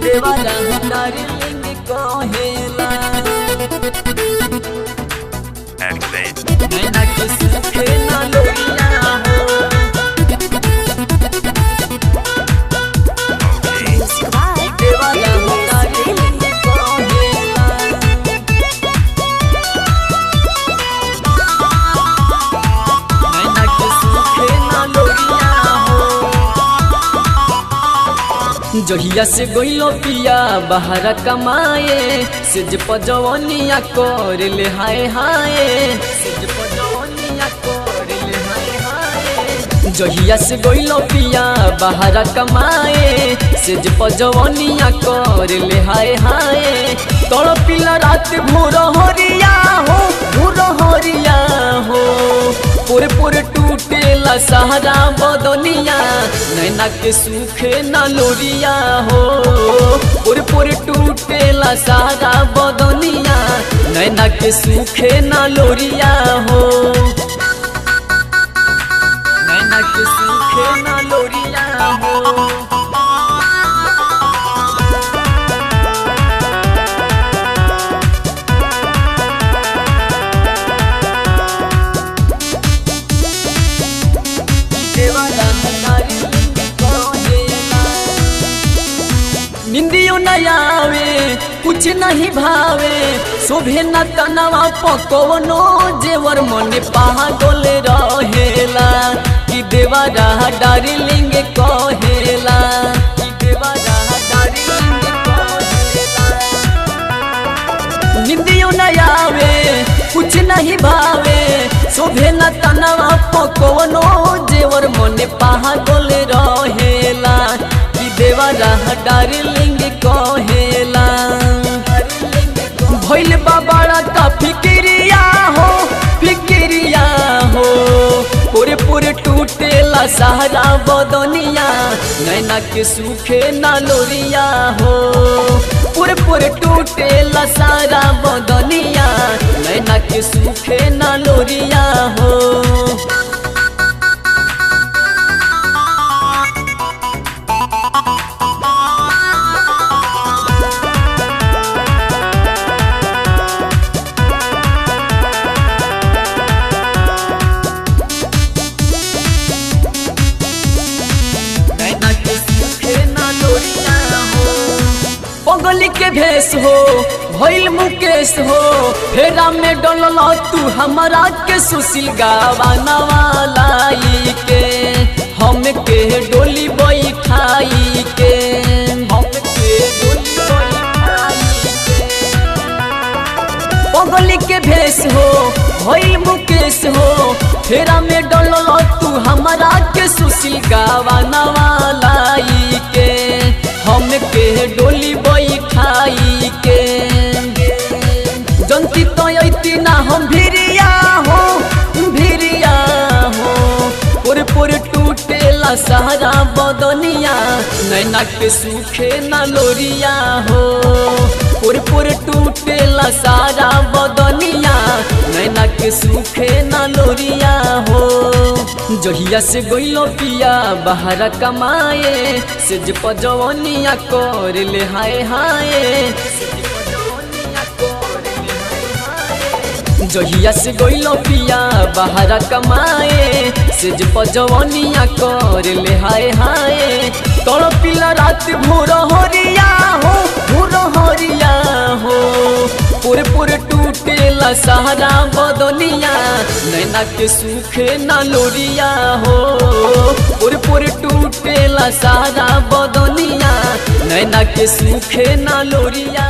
देवाला डार्लिंग कहेला नैना के सुखे ना लोरिया हो देवाला डार्लिंग कहेला नैना के सुखे ना लोरिया हो जहिया से गइलो पिया बाहर कमाए सिज पजवनिया कर ले हाय हाय सिज पजवनिया कर ले हाय हाय जहिया से गइलो पिया बाहर कमाए सिज पजवनिया कर ले हाय हाय तोड़ पिला रात भोर हरिया हो पूरे पूरे टूटेला सहारा बदनिया नैना के सूखे ना लोरिया हो पूरे पूरे टूटेला सहारा बदनिया नैना के सूखे ना लोरिया हो नैना के सूखे ना लोरिया हो निंदियों न आवे कुछ नहीं भावे शोभे न तनवा पकवनो जेवर मने पागल रहेला कि देवारा डार्लिंग कहेला कि देवारा डार्लिंग कहेला निंदियों न आवे कुछ नहीं भावे शोभे न तनवा पकवनो जेवर मने पागल रहेला देवारा डार्लिंग कहेला भइल बाबाड़ा का फिक्रिया हो पूरे पूरे टूटेला सहारा बदनिया नैना के सूखे ना लोरिया हो पूरे पूरे टूटेला सारा बदनिया नैना के सूखे ना लोरिया हो पगली के भेष हो भइल मुकेश हो फेरा में डोलल तू हमारा के सुशील गावाना वालाई के हम के डोली बैठाई के हम के डोली बैठाई के पगली के भेष हो भइल मुकेश हो फेरा में डोलल तू हमारा के सुशील गावाना वालाई के हम के डोली बैठाई के जनती तो अती ना हम भिरिया हो पूरे पूरे टूटेला सहारा बदनिया नैना के सूखे ना लोरिया हो पूरे पूरे टूटेला सारा बदनिया नैना के सूखे ना लोरिया हो जहिया से गइलो पिया बाहर कमाए सिज पजवनिया कर ले हाय हाय जहिया से गइलो पिया बाहर कमाए सिज पजवनिया कर ले हाय हाय तोड़ पिला रात भोर हरिया हो पूरे पूरे टूटेला सहारा बदनिया नैना के सूखे ना लोरिया हो पूरे पूरे टूटेला सहारा बदनिया नैना के सूखे ना लोरिया